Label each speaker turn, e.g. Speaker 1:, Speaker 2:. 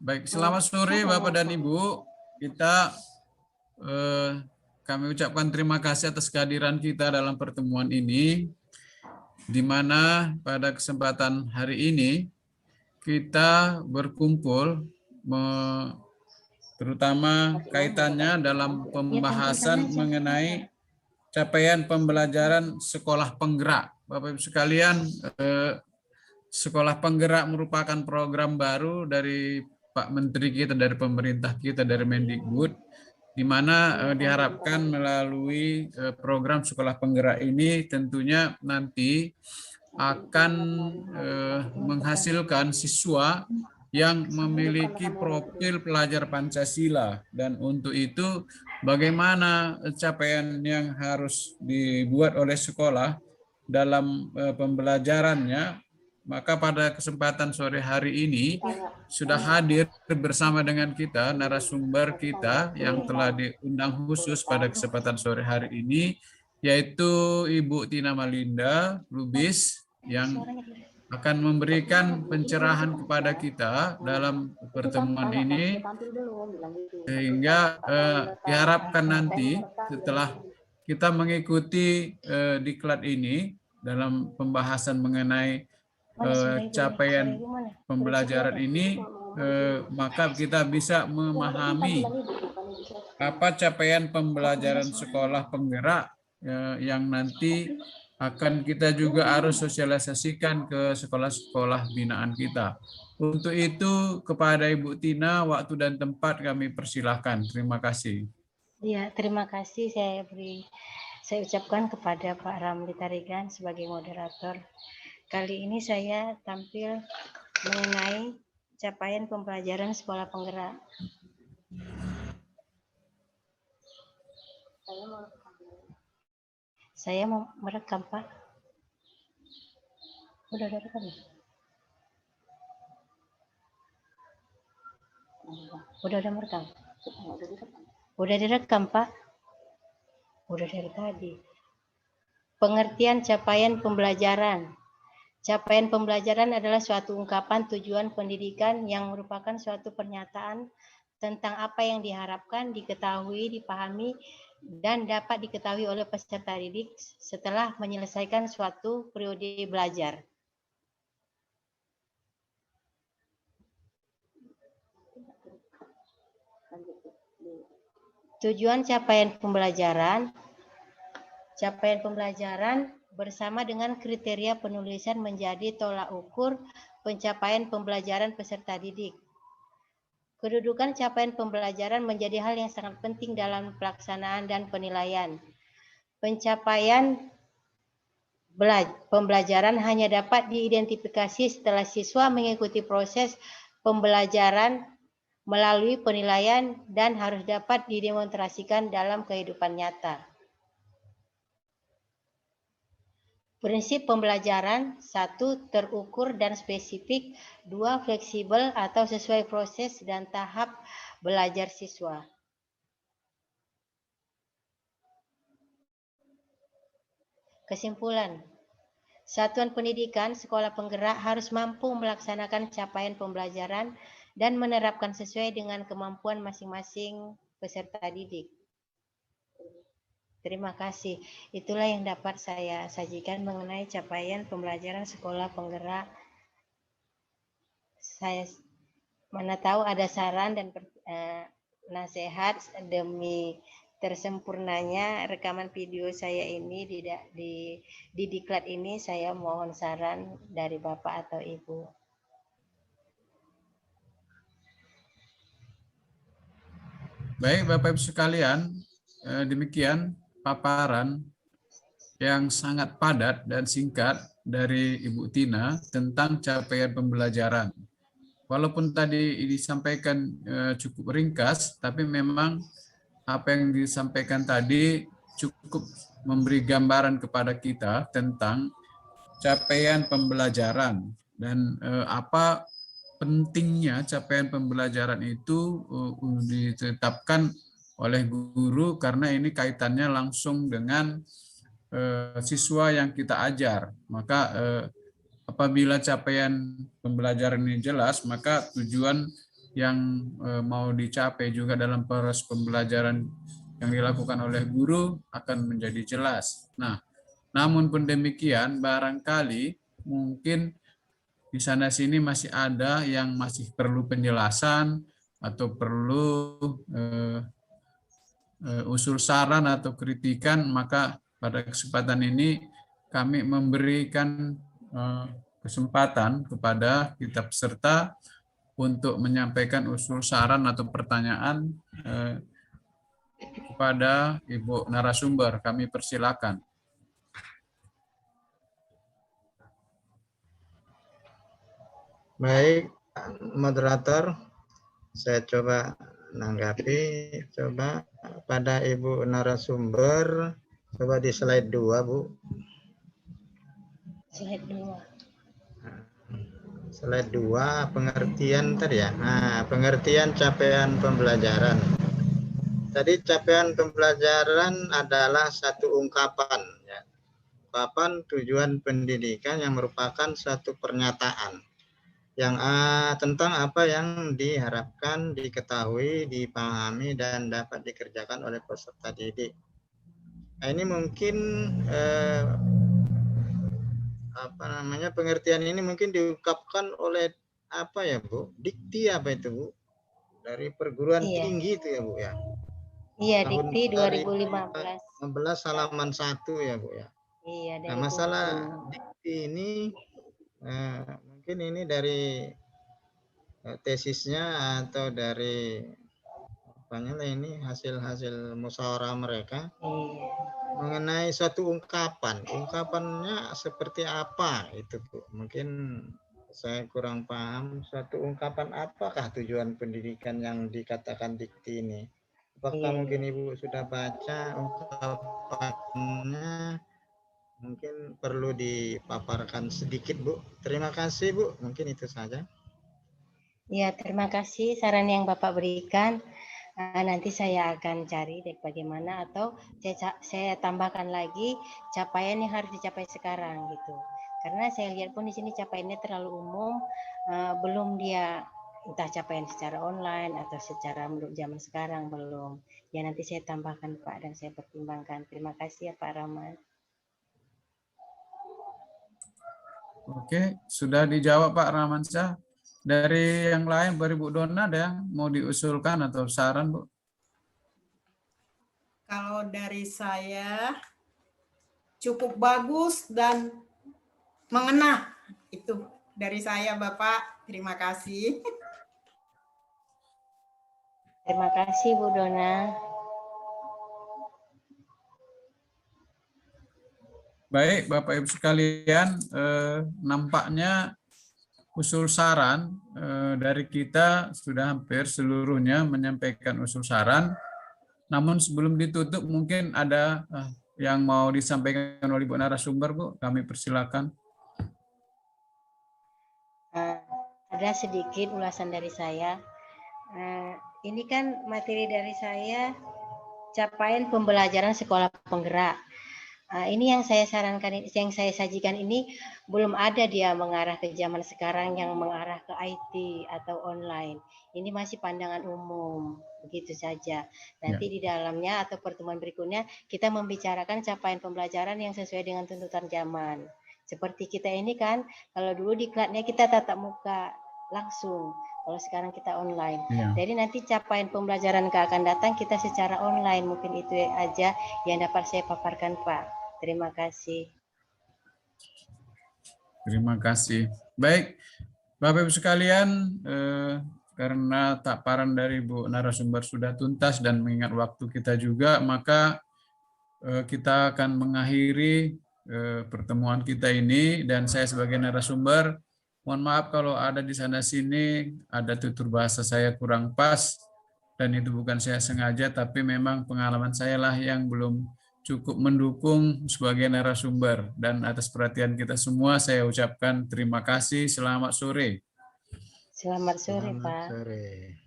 Speaker 1: Baik, selamat sore Bapak dan Ibu. Kami ucapkan terima kasih atas kehadiran kita dalam pertemuan ini, di mana pada kesempatan hari ini kita berkumpul terutama kaitannya dalam pembahasan mengenai capaian pembelajaran sekolah penggerak. Bapak Ibu sekalian, sekolah penggerak merupakan program baru dari Pak Menteri kita, dari pemerintah kita, dari Mendikbud, di mana diharapkan melalui program sekolah penggerak ini tentunya nanti akan menghasilkan siswa yang memiliki profil pelajar Pancasila, dan untuk itu bagaimana capaian yang harus dibuat oleh sekolah dalam pembelajarannya. Maka pada kesempatan sore hari ini sudah hadir bersama dengan kita narasumber kita yang telah diundang khusus pada kesempatan sore hari ini, yaitu Ibu Tina Malinda Lubis, yang akan memberikan pencerahan kepada kita dalam pertemuan ini, sehingga diharapkan nanti setelah kita mengikuti diklat ini dalam pembahasan mengenai capaian pembelajaran ini, maka kita bisa memahami apa capaian pembelajaran sekolah penggerak yang nanti akan kita juga harus sosialisasikan ke sekolah-sekolah binaan kita. Untuk itu kepada Ibu Tina, waktu dan tempat kami persilahkan. Terima kasih.
Speaker 2: Ya, terima kasih saya ucapkan kepada Pak Ramli Tarigan sebagai moderator. Kali ini saya tampil mengenai capaian pembelajaran sekolah penggerak. Saya mau merekam, Pak. Udah rekam ya? Udah merekam? Udah direkam, Pak? Udah dari tadi. Pengertian capaian pembelajaran. Capaian pembelajaran adalah suatu ungkapan tujuan pendidikan yang merupakan suatu pernyataan tentang apa yang diharapkan, diketahui, dipahami, dan dapat diketahui oleh peserta didik setelah menyelesaikan suatu periode belajar. Tujuan capaian pembelajaran. Capaian pembelajaran bersama dengan kriteria penulisan menjadi tolak ukur pencapaian pembelajaran peserta didik. Kedudukan capaian pembelajaran menjadi hal yang sangat penting dalam pelaksanaan dan penilaian. Pencapaian pembelajaran hanya dapat diidentifikasi setelah siswa mengikuti proses pembelajaran melalui penilaian dan harus dapat didemonstrasikan dalam kehidupan nyata. Prinsip pembelajaran: 1. Terukur dan spesifik. 2. Fleksibel atau sesuai proses dan tahap belajar siswa. Kesimpulan: Satuan pendidikan sekolah penggerak harus mampu melaksanakan capaian pembelajaran dan menerapkan sesuai dengan kemampuan masing-masing peserta didik. Terima kasih. Itulah yang dapat saya sajikan mengenai capaian pembelajaran sekolah penggerak. Saya mana tahu ada saran dan nasihat demi tersempurnanya rekaman video saya ini di diklat ini. Saya mohon saran dari Bapak atau Ibu.
Speaker 1: Baik Bapak Ibu sekalian, demikian paparan yang sangat padat dan singkat dari Ibu Tina tentang capaian pembelajaran. Walaupun tadi disampaikan cukup ringkas, tapi memang apa yang disampaikan tadi cukup memberi gambaran kepada kita tentang capaian pembelajaran dan apa pentingnya capaian pembelajaran itu ditetapkan oleh guru, karena ini kaitannya langsung dengan siswa yang kita ajar. Maka apabila capaian pembelajaran ini jelas, maka tujuan yang mau dicapai juga dalam proses pembelajaran yang dilakukan oleh guru akan menjadi jelas. Nah, namun pun demikian, barangkali mungkin di sana sini masih ada yang masih perlu penjelasan atau perlu usul saran atau kritikan, maka pada kesempatan ini kami memberikan kesempatan kepada kita peserta untuk menyampaikan usul saran atau pertanyaan kepada Ibu narasumber. Kami persilakan.
Speaker 3: Baik, moderator, saya coba menanggapi. Coba pada Ibu narasumber, coba di slide 2, Bu.
Speaker 2: Slide 2.
Speaker 3: Slide 2, pengertian tadi ya. Nah, pengertian capaian pembelajaran. Tadi capaian pembelajaran adalah satu ungkapan, ya. Ungkapan tujuan pendidikan yang merupakan suatu pernyataan yang tentang apa yang diharapkan, diketahui, dipahami, dan dapat dikerjakan oleh peserta didik. Nah, ini mungkin pengertian ini mungkin diungkapkan oleh apa ya, Bu? Dikti apa itu, Bu? Dari perguruan tinggi itu ya, Bu ya.
Speaker 2: Iya,
Speaker 3: Tahun
Speaker 2: Dikti 2015.
Speaker 3: 2015 halaman 1 ya, Bu ya.
Speaker 2: Iya,
Speaker 3: Nah, masalah dikti ini mungkin ini dari tesisnya atau dari ini hasil musyawarah mereka mengenai suatu ungkapannya seperti apa itu, Bu. Mungkin saya kurang paham, suatu ungkapan apakah tujuan pendidikan yang dikatakan dikti ini. Apakah mungkin Ibu sudah baca ungkapannya? Mungkin perlu dipaparkan sedikit, Bu. Terima kasih, Bu. Mungkin itu saja.
Speaker 2: Ya, terima kasih saran yang Bapak berikan. Nanti saya akan cari bagaimana, atau saya tambahkan lagi capaian yang harus dicapai sekarang gitu. Karena saya lihat pun di sini capaiannya terlalu umum, belum dia entah capaian secara online atau secara menurut zaman sekarang belum. Ya, nanti saya tambahkan, Pak, dan saya pertimbangkan. Terima kasih ya, Pak Rahman.
Speaker 1: Oke, sudah dijawab Pak Rahmansyah. Dari yang lain, dari Bu Donna, ada yang mau diusulkan atau saran, Bu?
Speaker 4: Kalau dari saya cukup bagus dan mengena. Itu dari saya, Bapak. Terima kasih.
Speaker 2: Terima kasih, Bu Donna.
Speaker 1: Baik, Bapak Ibu sekalian, nampaknya usul saran dari kita sudah hampir seluruhnya menyampaikan usul saran. Namun sebelum ditutup mungkin ada yang mau disampaikan oleh Ibu narasumber, Bu. Kami persilakan.
Speaker 2: Ada sedikit ulasan dari saya. Ini kan materi dari saya, capaian pembelajaran sekolah penggerak. Ini yang saya sarankan, yang saya sajikan ini belum ada dia mengarah ke zaman sekarang yang mengarah ke IT atau online. Ini masih pandangan umum, begitu saja. Nanti di dalamnya atau pertemuan berikutnya kita membicarakan capaian pembelajaran yang sesuai dengan tuntutan zaman. Seperti kita ini kan, kalau dulu di kelasnya kita tatap muka langsung, kalau sekarang kita online. Jadi nanti capaian pembelajaran yang akan datang kita secara online. Mungkin itu aja yang dapat saya paparkan, Pak. Terima kasih.
Speaker 1: Terima kasih. Baik, Bapak Ibu sekalian, karena paparan dari Bu narasumber sudah tuntas dan mengingat waktu kita juga, maka kita akan mengakhiri pertemuan kita ini, dan saya sebagai narasumber mohon maaf kalau ada di sana sini ada tutur bahasa saya kurang pas, dan itu bukan saya sengaja, tapi memang pengalaman saya lah yang belum cukup mendukung sebagai narasumber. Dan atas perhatian kita semua saya ucapkan terima kasih. Selamat sore.
Speaker 2: Selamat sore, Pak.
Speaker 3: Sore.